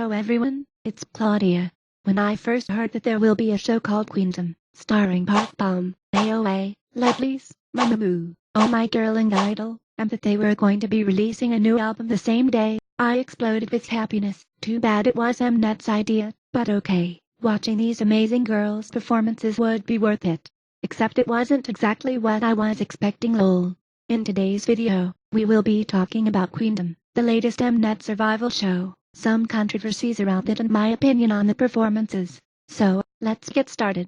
Hello everyone, it's Claudia. When I first heard that there will be a show called Queendom, starring Park Bom, AOA, Lovelyz, Mamamoo, Oh My Girl and I-DLE, and that they were going to be releasing a new album the same day, I exploded with happiness. Too bad it was Mnet's idea, but okay, watching these amazing girls' performances would be worth it. Except it wasn't exactly what I was expecting lol. In today's video, we will be talking about Queendom, the latest Mnet survival show, some controversies around it and my opinion on the performances. So, let's get started.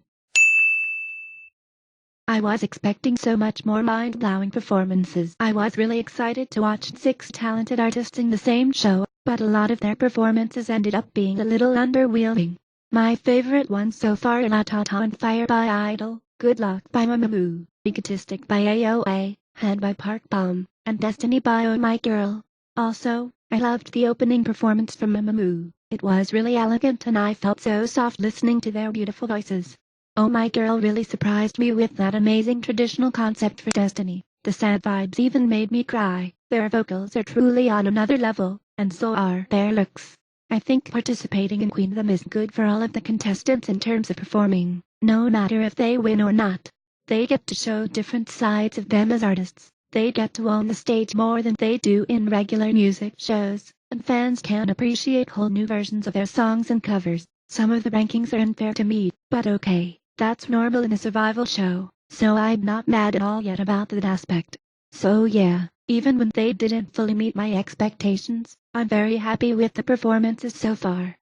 I was expecting so much more mind-blowing performances. I was really excited to watch 6 talented artists in the same show, but a lot of their performances ended up being a little underwhelming. My favorite ones so far are La Ta Ta and Fire by I-DLE, Good Luck by Mamamoo, Egotistic by AOA, Head by Park Bom, and Destiny by Oh My Girl. Also, I loved the opening performance from Mamamoo. It was really elegant and I felt so soft listening to their beautiful voices. Oh My Girl really surprised me with that amazing traditional concept for Destiny. The sad vibes even made me cry. Their vocals are truly on another level, and so are their looks. I think participating in Queendom is good for all of the contestants in terms of performing, no matter if they win or not. They get to show different sides of them as artists. They get to own the stage more than they do in regular music shows, and fans can appreciate whole new versions of their songs and covers. Some of the rankings are unfair to me, but okay, that's normal in a survival show, so I'm not mad at all yet about that aspect. So yeah, even when they didn't fully meet my expectations, I'm very happy with the performances so far.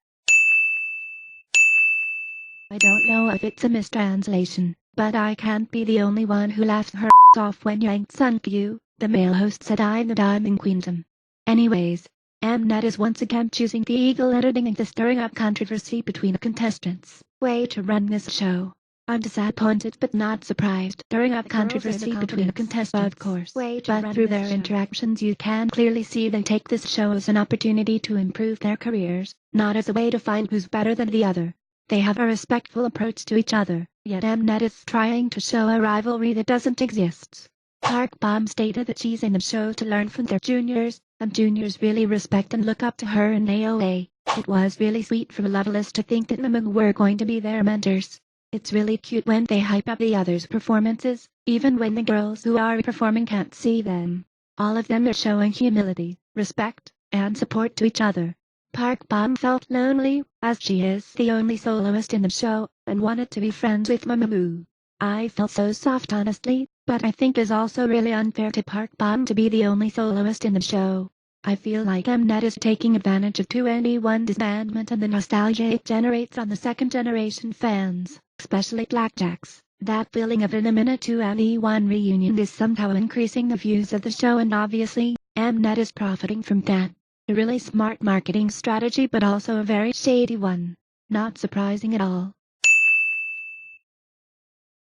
I don't know if it's a mistranslation, but I can't be the only one who laughs her off when Yang Sun-kyu, the male host, said I'm in Queendom. Anyways, Mnet is once again choosing the illegal editing and the stirring up controversy between the contestants. Way to run this show. I'm disappointed but not surprised. Stirring up controversy between the contestants, of course, but through their interactions you can clearly see they take this show as an opportunity to improve their careers, not as a way to find who's better than the other. They have a respectful approach to each other, yet Mnet is trying to show a rivalry that doesn't exist. Park Bom stated that she's in the show to learn from their juniors, and juniors really respect and look up to her in AOA. It was really sweet from Lovelyz to think that Mamamoo were going to be their mentors. It's really cute when they hype up the others' performances, even when the girls who are performing can't see them. All of them are showing humility, respect, and support to each other. Park Bom felt lonely, as she is the only soloist in the show, and wanted to be friends with Mamamoo. I felt so soft honestly, but I think it's also really unfair to Park Bom to be the only soloist in the show. I feel like Mnet is taking advantage of 2NE1 disbandment and the nostalgia it generates on the second generation fans, especially Blackjacks. That feeling of an minute 2NE1 reunion is somehow increasing the views of the show, and obviously, Mnet is profiting from that. A really smart marketing strategy, but also a very shady one. Not surprising at all.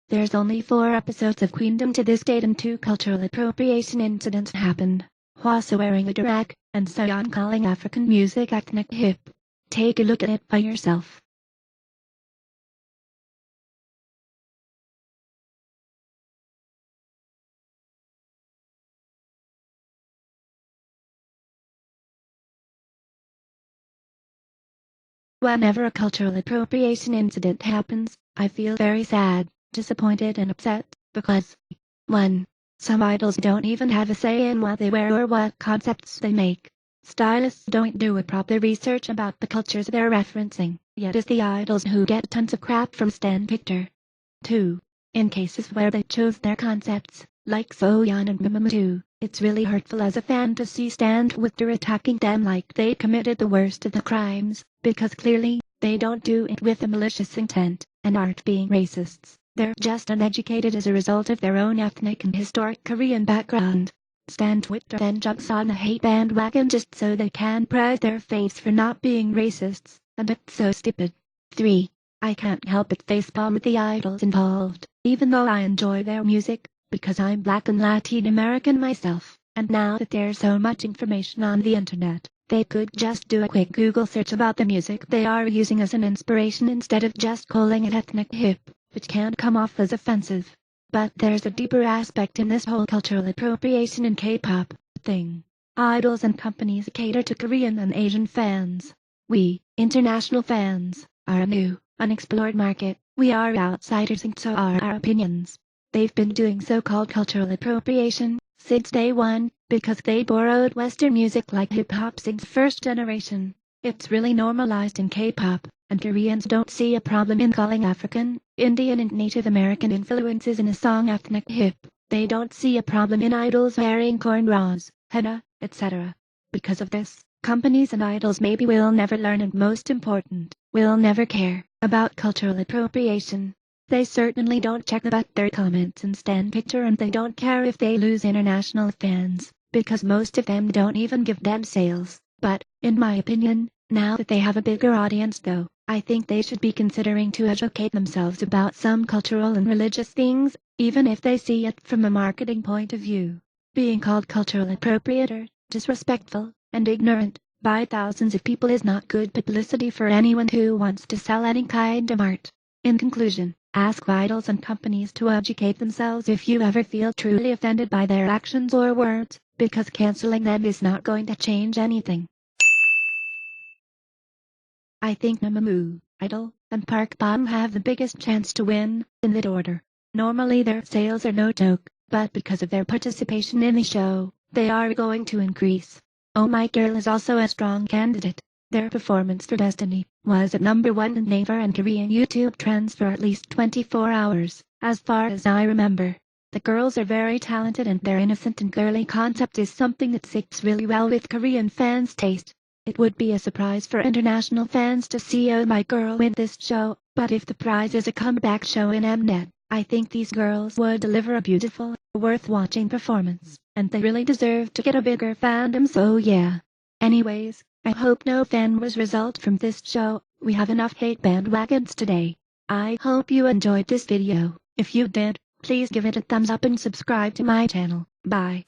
There's only 4 episodes of Queendom to this date and 2 cultural appropriation incidents happened. Hwasa wearing a durag, and Soyeon calling African music ethnic hip. Take a look at it by yourself. Whenever a cultural appropriation incident happens, I feel very sad, disappointed and upset, because 1. Some idols don't even have a say in what they wear or what concepts they make. Stylists don't do a proper research about the cultures they're referencing, yet it's the idols who get tons of crap from Stan Picture. 2. In cases where they chose their concepts, like Soyeon and Mamamoo, it's really hurtful as a fan to see Stan Twitter attacking them like they committed the worst of the crimes, because clearly, they don't do it with a malicious intent, and aren't being racists. They're just uneducated as a result of their own ethnic and historic Korean background. Stan Twitter then jumps on a hate bandwagon just so they can press their face for not being racists, and it's so stupid. 3. I can't help but facepalm with the idols involved, even though I enjoy their music, because I'm Black and Latin American myself, and now that there's so much information on the internet, they could just do a quick Google search about the music they are using as an inspiration instead of just calling it ethnic hip, which can come off as offensive. But there's a deeper aspect in this whole cultural appropriation in K-pop thing. Idols and companies cater to Korean and Asian fans. We, International fans are a new, unexplored market. We are outsiders and so are our opinions. They've been doing so-called cultural appropriation since day one, because they borrowed Western music like hip-hop since first generation. It's really normalized in K-pop, and Koreans don't see a problem in calling African, Indian and Native American influences in a song ethnic hip. They don't see a problem in idols wearing cornrows, henna, etc. Because of this, companies and idols maybe will never learn, and most important, will never care about cultural appropriation. They certainly don't check about their comments and stand picture, and they don't care if they lose international fans, because most of them don't even give them sales. But, in my opinion, now that they have a bigger audience though, I think they should be considering to educate themselves about some cultural and religious things, even if they see it from a marketing point of view. Being called cultural appropriator, disrespectful, and ignorant by thousands of people is not good publicity for anyone who wants to sell any kind of art. In conclusion, ask idols and companies to educate themselves if you ever feel truly offended by their actions or words, because canceling them is not going to change anything. I think Mamamoo, IDLE, and Park Bom have the biggest chance to win, in that order. Normally their sales are no joke, but because of their participation in the show, they are going to increase. Oh My Girl is also a strong candidate. Their performance for Destiny was at #1 in Naver and Korean YouTube trends for at least 24 hours, as far as I remember. The girls are very talented, and their innocent and girly concept is something that sits really well with Korean fans' taste. It would be a surprise for international fans to see Oh My Girl win this show, but if the prize is a comeback show in Mnet, I think these girls would deliver a beautiful, worth-watching performance, and they really deserve to get a bigger fandom, so yeah. Anyways, I hope no fanwars result from this show. We have enough hate bandwagons today. I hope you enjoyed this video. If you did, please give it a thumbs up and subscribe to my channel. Bye.